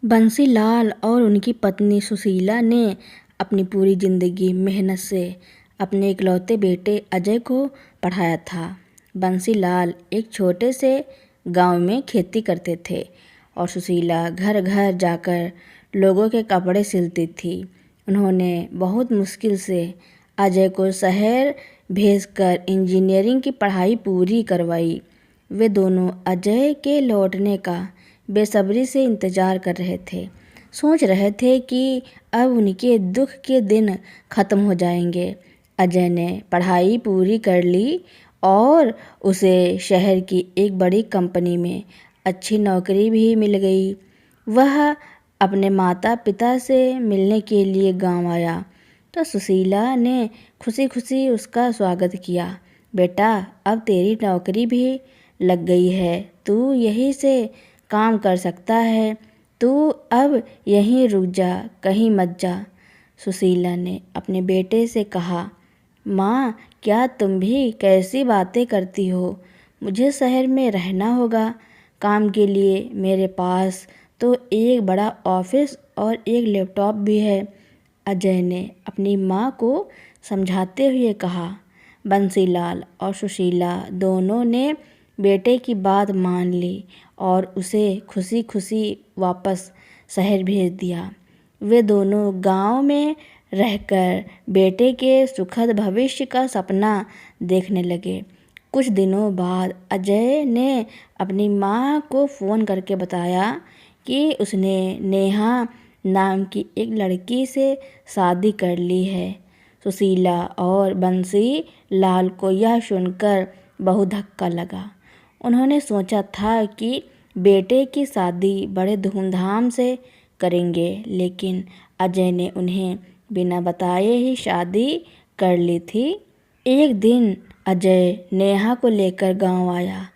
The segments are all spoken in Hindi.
बंसीलाल और उनकी पत्नी सुशीला ने अपनी पूरी जिंदगी मेहनत से अपने इकलौते बेटे अजय को पढ़ाया था। बंसीलाल एक छोटे से गांव में खेती करते थे और सुशीला घर घर जाकर लोगों के कपड़े सिलती थी। उन्होंने बहुत मुश्किल से अजय को शहर भेजकर इंजीनियरिंग की पढ़ाई पूरी करवाई। वे दोनों अजय के लौटने का बेसब्री से इंतजार कर रहे थे। सोच रहे थे कि अब उनके दुख के दिन ख़त्म हो जाएंगे। अजय ने पढ़ाई पूरी कर ली और उसे शहर की एक बड़ी कंपनी में अच्छी नौकरी भी मिल गई। वह अपने माता पिता से मिलने के लिए गांव आया तो सुशीला ने खुशी खुशी उसका स्वागत किया। बेटा, अब तेरी नौकरी भी लग गई है, तू यहीं से काम कर सकता है। तू अब यहीं रुक जा, कहीं मत जा। सुशीला ने अपने बेटे से कहा। माँ, क्या तुम भी कैसी बातें करती हो? मुझे शहर में रहना होगा काम के लिए। मेरे पास तो एक बड़ा ऑफिस और एक लैपटॉप भी है। अजय ने अपनी माँ को समझाते हुए कहा। बंसीलाल और सुशीला दोनों ने बेटे की बात मान ली और उसे खुशी खुशी वापस शहर भेज दिया। वे दोनों गांव में रहकर बेटे के सुखद भविष्य का सपना देखने लगे। कुछ दिनों बाद अजय ने अपनी माँ को फ़ोन करके बताया कि उसने नेहा नाम की एक लड़की से शादी कर ली है। सुशीला और बंसी लाल को यह सुनकर बहुत धक्का लगा। उन्होंने सोचा था कि बेटे की शादी बड़े धूमधाम से करेंगे, लेकिन अजय ने उन्हें बिना बताए ही शादी कर ली थी। एक दिन अजय नेहा को लेकर गांव आया।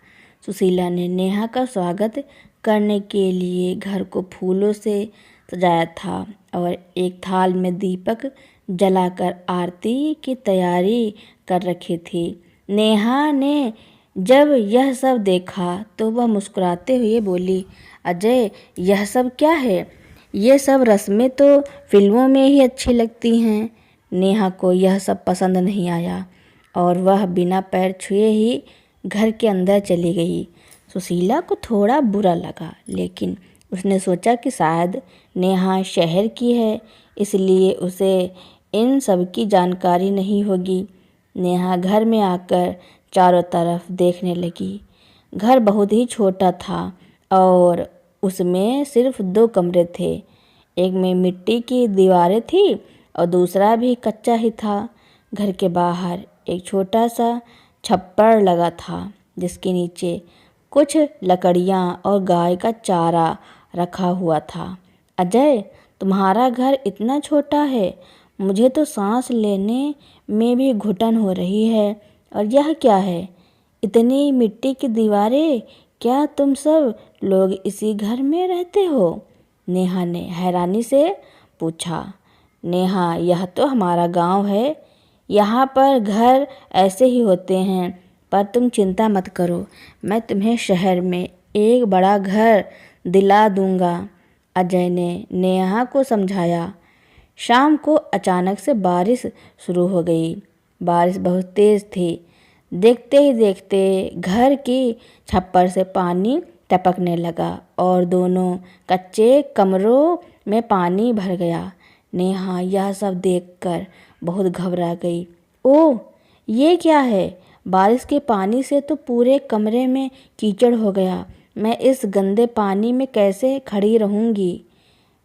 सुशीला ने नेहा का स्वागत करने के लिए घर को फूलों से सजाया था और एक थाल में दीपक जलाकर आरती की तैयारी कर रखी थी। नेहा ने जब यह सब देखा तो वह मुस्कुराते हुए बोली, अजय, यह सब क्या है? ये सब रस्में तो फिल्मों में ही अच्छी लगती हैं। नेहा को यह सब पसंद नहीं आया और वह बिना पैर छुए ही घर के अंदर चली गई। सुशीला को थोड़ा बुरा लगा, लेकिन उसने सोचा कि शायद नेहा शहर की है, इसलिए उसे इन सब की जानकारी नहीं होगी। नेहा घर में आकर चारों तरफ देखने लगी। घर बहुत ही छोटा था और उसमें सिर्फ 2 कमरे थे। एक में मिट्टी की दीवारें थी और दूसरा भी कच्चा ही था। घर के बाहर एक छोटा सा छप्पर लगा था, जिसके नीचे कुछ लकड़ियाँ और गाय का चारा रखा हुआ था। अजय, तुम्हारा घर इतना छोटा है, मुझे तो सांस लेने में भी घुटन हो रही है। और यह क्या है? इतनी मिट्टी की दीवारें, क्या तुम सब लोग इसी घर में रहते हो? नेहा ने हैरानी से पूछा। नेहा, यह तो हमारा गांव है, यहाँ पर घर ऐसे ही होते हैं। पर तुम चिंता मत करो, मैं तुम्हें शहर में एक बड़ा घर दिला दूंगा। अजय ने नेहा को समझाया। शाम को अचानक से बारिश शुरू हो गई। बारिश बहुत तेज़ थी। देखते ही देखते घर की छप्पर से पानी टपकने लगा और दोनों कच्चे कमरों में पानी भर गया। नेहा यह सब देखकर बहुत घबरा गई। ओह, ये क्या है? बारिश के पानी से तो पूरे कमरे में कीचड़ हो गया। मैं इस गंदे पानी में कैसे खड़ी रहूँगी?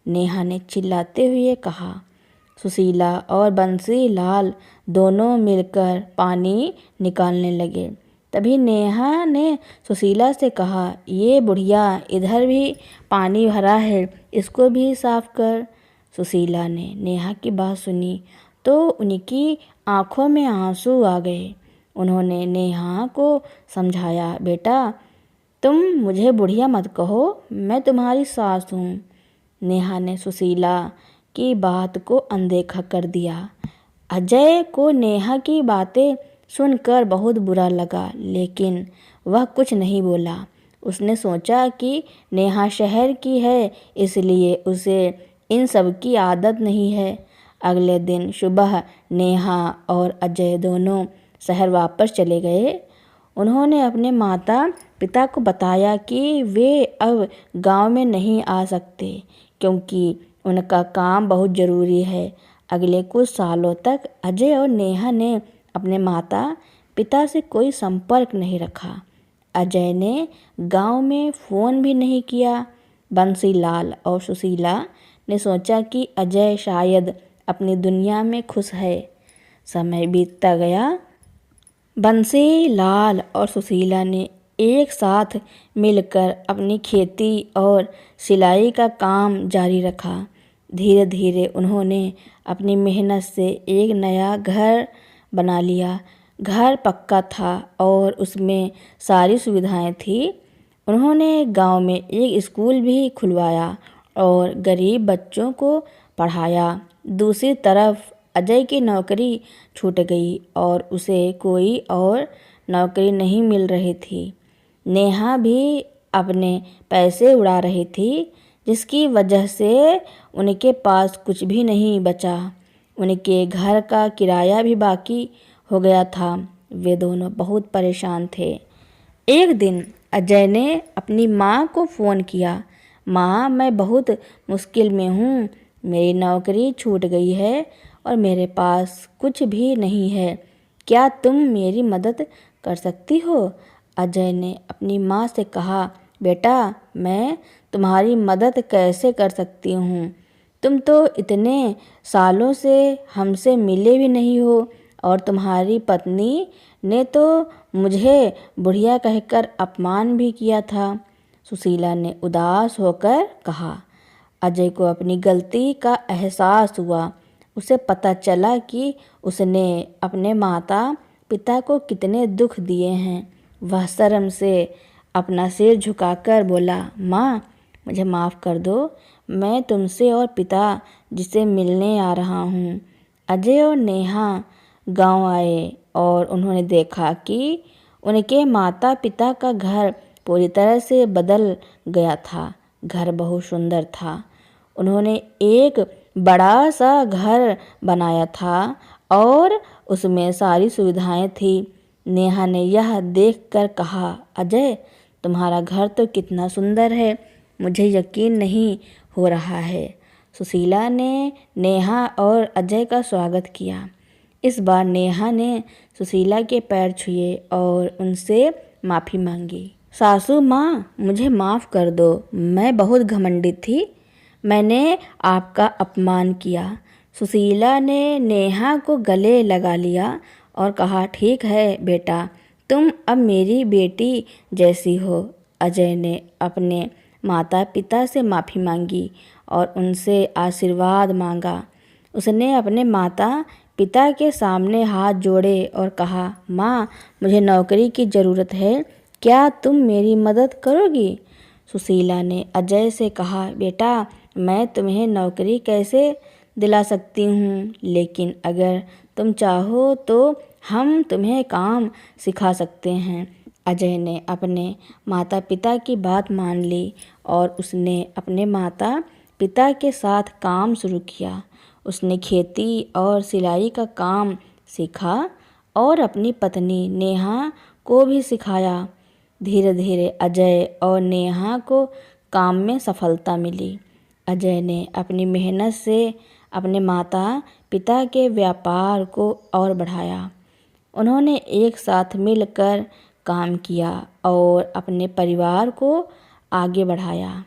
नेहा ने चिल्लाते हुए कहा। सुशीला और बंसीलाल दोनों मिलकर पानी निकालने लगे। तभी नेहा ने सुशीला से कहा, ये बुढ़िया, इधर भी पानी भरा है, इसको भी साफ कर। सुशीला ने नेहा की बात सुनी तो उनकी आंखों में आंसू आ गए। उन्होंने नेहा को समझाया, बेटा, तुम मुझे बुढ़िया मत कहो, मैं तुम्हारी सास हूँ। नेहा ने सुशीला की बात को अनदेखा कर दिया। अजय को नेहा की बातें सुनकर बहुत बुरा लगा, लेकिन वह कुछ नहीं बोला। उसने सोचा कि नेहा शहर की है, इसलिए उसे इन सब की आदत नहीं है। अगले दिन सुबह नेहा और अजय दोनों शहर वापस चले गए। उन्होंने अपने माता पिता को बताया कि वे अब गांव में नहीं आ सकते क्योंकि उनका काम बहुत ज़रूरी है। अगले कुछ सालों तक अजय और नेहा ने अपने माता पिता से कोई संपर्क नहीं रखा। अजय ने गांव में फ़ोन भी नहीं किया। बंसीलाल और सुशीला ने सोचा कि अजय शायद अपनी दुनिया में खुश है। समय बीतता गया। बंसीलाल और सुशीला ने एक साथ मिलकर अपनी खेती और सिलाई का काम जारी रखा। धीरे धीरे उन्होंने अपनी मेहनत से एक नया घर बना लिया। घर पक्का था और उसमें सारी सुविधाएं थी। उन्होंने गांव में एक स्कूल भी खुलवाया और गरीब बच्चों को पढ़ाया। दूसरी तरफ अजय की नौकरी छूट गई और उसे कोई और नौकरी नहीं मिल रही थी। नेहा भी अपने पैसे उड़ा रही थी, जिसकी वजह से उनके पास कुछ भी नहीं बचा। उनके घर का किराया भी बाकी हो गया था। वे दोनों बहुत परेशान थे। एक दिन अजय ने अपनी माँ को फ़ोन किया। माँ, मैं बहुत मुश्किल में हूँ। मेरी नौकरी छूट गई है और मेरे पास कुछ भी नहीं है। क्या तुम मेरी मदद कर सकती हो? अजय ने अपनी माँ से कहा, बेटा, मैं तुम्हारी मदद कैसे कर सकती हूँ? तुम तो इतने सालों से हमसे मिले भी नहीं हो और तुम्हारी पत्नी ने तो मुझे बुढ़िया कहकर अपमान भी किया था। सुशीला ने उदास होकर कहा। अजय को अपनी गलती का एहसास हुआ। उसे पता चला कि उसने अपने माता पिता को कितने दुख दिए हैं। वह शर्म से अपना सिर झुकाकर बोला, माँ, मुझे माफ़ कर दो। मैं तुमसे और पिता जिसे मिलने आ रहा हूँ। अजय और नेहा गांव आए और उन्होंने देखा कि उनके माता पिता का घर पूरी तरह से बदल गया था। घर बहुत सुंदर था। उन्होंने एक बड़ा सा घर बनाया था और उसमें सारी सुविधाएं थी। नेहा ने यह देखकर कहा, अजय, तुम्हारा घर तो कितना सुंदर है, मुझे यकीन नहीं हो रहा है। सुशीला ने नेहा और अजय का स्वागत किया। इस बार नेहा ने सुशीला के पैर छुए और उनसे माफ़ी मांगी। सासू माँ, मुझे माफ़ कर दो। मैं बहुत घमंडी थी। मैंने आपका अपमान किया। सुशीला ने नेहा को गले लगा लिया और कहा, ठीक है बेटा, तुम अब मेरी बेटी जैसी हो। अजय ने अपने माता पिता से माफ़ी मांगी और उनसे आशीर्वाद मांगा। उसने अपने माता पिता के सामने हाथ जोड़े और कहा, माँ, मुझे नौकरी की ज़रूरत है। क्या तुम मेरी मदद करोगी? सुशीला ने अजय से कहा, बेटा, मैं तुम्हें नौकरी कैसे दिला सकती हूँ, लेकिन अगर तुम चाहो तो हम तुम्हें काम सिखा सकते हैं। अजय ने अपने माता पिता की बात मान ली और उसने अपने माता पिता के साथ काम शुरू किया। उसने खेती और सिलाई का काम सीखा और अपनी पत्नी नेहा को भी सिखाया। धीरे धीरे अजय और नेहा को काम में सफलता मिली। अजय ने अपनी मेहनत से अपने माता पिता के व्यापार को और बढ़ाया। उन्होंने एक साथ मिलकर काम किया और अपने परिवार को आगे बढ़ाया।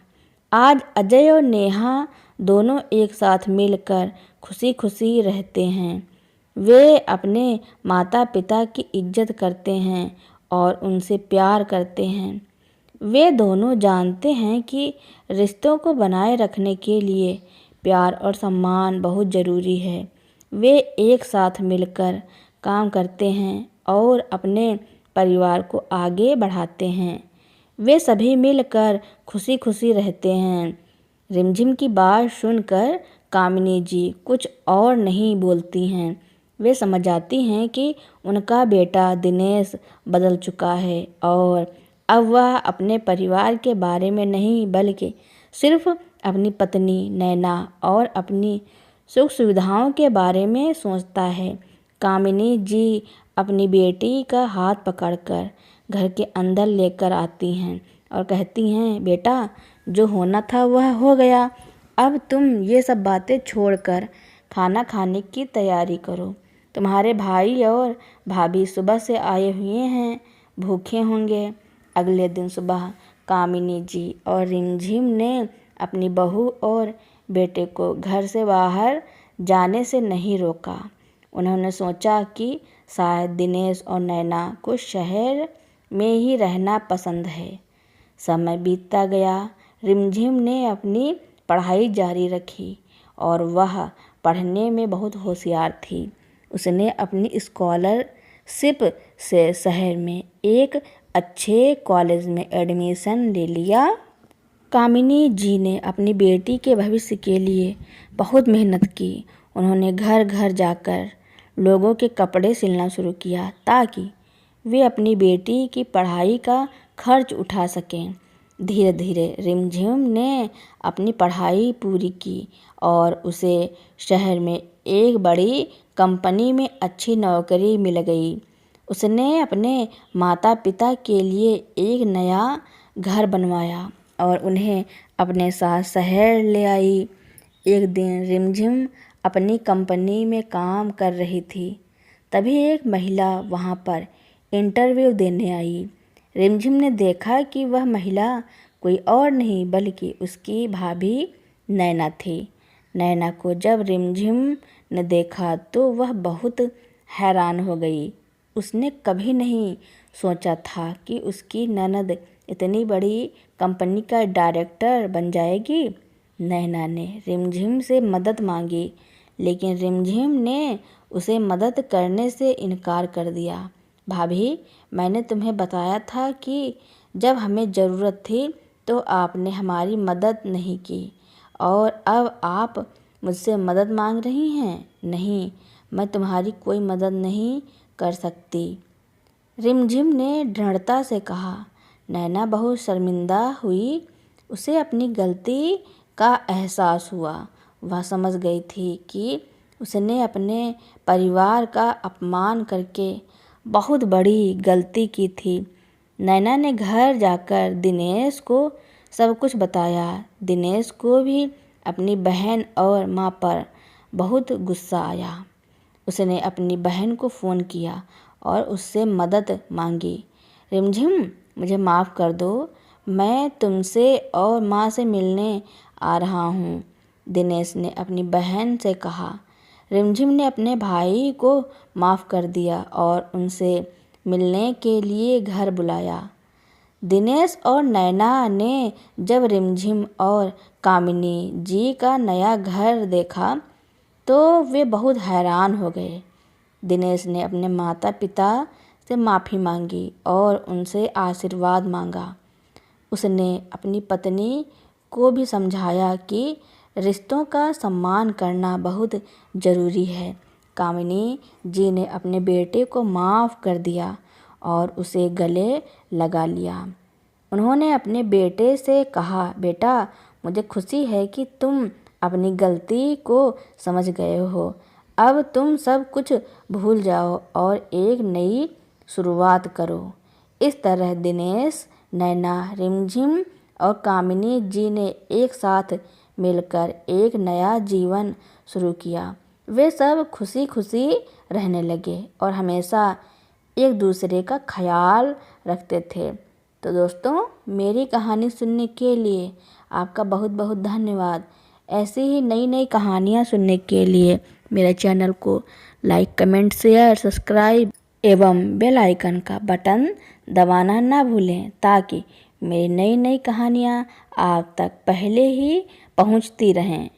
आज अजय और नेहा दोनों एक साथ मिलकर खुशी खुशी रहते हैं। वे अपने माता पिता की इज्जत करते हैं और उनसे प्यार करते हैं। वे दोनों जानते हैं कि रिश्तों को बनाए रखने के लिए प्यार और सम्मान बहुत ज़रूरी है। वे एक साथ मिलकर काम करते हैं और अपने परिवार को आगे बढ़ाते हैं। वे सभी मिलकर खुशी खुशी रहते हैं। रिमझिम की बात सुनकर कामिनी जी कुछ और नहीं बोलती हैं। वे समझ जाती हैं कि उनका बेटा दिनेश बदल चुका है और अब वह अपने परिवार के बारे में नहीं बल्कि सिर्फ अपनी पत्नी नैना और अपनी सुख सुविधाओं के बारे में सोचता है। कामिनी जी अपनी बेटी का हाथ पकड़कर घर के अंदर लेकर आती हैं और कहती हैं, बेटा जो होना था वह हो गया, अब तुम ये सब बातें छोड़कर खाना खाने की तैयारी करो। तुम्हारे भाई और भाभी सुबह से आए हुए हैं, भूखे होंगे। अगले दिन सुबह कामिनी जी और रिमझिम ने अपनी बहू और बेटे को घर से बाहर जाने से नहीं रोका। उन्होंने सोचा कि शायद दिनेश और नैना को शहर में ही रहना पसंद है। समय बीतता गया। रिमझिम ने अपनी पढ़ाई जारी रखी और वह पढ़ने में बहुत होशियार थी। उसने अपनी स्कॉलरशिप से शहर में एक अच्छे कॉलेज में एडमिशन ले लिया। कामिनी जी ने अपनी बेटी के भविष्य के लिए बहुत मेहनत की। उन्होंने घर घर जाकर लोगों के कपड़े सिलना शुरू किया ताकि वे अपनी बेटी की पढ़ाई का खर्च उठा सकें। धीरे धीरे रिमझिम ने अपनी पढ़ाई पूरी की और उसे शहर में एक बड़ी कंपनी में अच्छी नौकरी मिल गई। उसने अपने माता पिता के लिए एक नया घर बनवाया और उन्हें अपने साथ शहर ले आई। एक दिन रिमझिम अपनी कंपनी में काम कर रही थी, तभी एक महिला वहाँ पर इंटरव्यू देने आई। रिमझिम ने देखा कि वह महिला कोई और नहीं बल्कि उसकी भाभी नैना थी। नैना को जब रिमझिम ने देखा तो वह बहुत हैरान हो गई। उसने कभी नहीं सोचा था कि उसकी ननद इतनी बड़ी कंपनी का डायरेक्टर बन जाएगी। नैना ने रिमझिम से मदद मांगी, लेकिन रिमझिम ने उसे मदद करने से इनकार कर दिया। भाभी, मैंने तुम्हें बताया था कि जब हमें ज़रूरत थी तो आपने हमारी मदद नहीं की और अब आप मुझसे मदद मांग रही हैं। नहीं, मैं तुम्हारी कोई मदद नहीं कर सकती, रिमझिम ने दृढ़ता से कहा। नैना बहुत शर्मिंदा हुई। उसे अपनी गलती का एहसास हुआ। वह समझ गई थी कि उसने अपने परिवार का अपमान करके बहुत बड़ी गलती की थी। नैना ने घर जाकर दिनेश को सब कुछ बताया। दिनेश को भी अपनी बहन और माँ पर बहुत गुस्सा आया। उसने अपनी बहन को फ़ोन किया और उससे मदद मांगी। रिमझिम, मुझे माफ़ कर दो, मैं तुमसे और माँ से मिलने आ रहा हूँ, दिनेश ने अपनी बहन से कहा। रिमझिम ने अपने भाई को माफ़ कर दिया और उनसे मिलने के लिए घर बुलाया। दिनेश और नैना ने जब रिमझिम और कामिनी जी का नया घर देखा तो वे बहुत हैरान हो गए। दिनेश ने अपने माता पिता से माफ़ी मांगी और उनसे आशीर्वाद मांगा। उसने अपनी पत्नी को भी समझाया कि रिश्तों का सम्मान करना बहुत ज़रूरी है। कामिनी जी ने अपने बेटे को माफ़ कर दिया और उसे गले लगा लिया। उन्होंने अपने बेटे से कहा, बेटा, मुझे खुशी है कि तुम अपनी गलती को समझ गए हो। अब तुम सब कुछ भूल जाओ और एक नई शुरुआत करो। इस तरह दिनेश, नैना, रिमझिम और कामिनी जी ने एक साथ मिलकर एक नया जीवन शुरू किया। वे सब खुशी खुशी रहने लगे और हमेशा एक दूसरे का ख्याल रखते थे। तो दोस्तों, मेरी कहानी सुनने के लिए आपका बहुत बहुत धन्यवाद। ऐसी ही नई नई कहानियाँ सुनने के लिए मेरे चैनल को लाइक, कमेंट, शेयर, सब्सक्राइब एवं बेल आइकन का बटन दबाना ना भूलें ताकि मेरी नई नई कहानियाँ आप तक पहले ही पहुँचती रहें।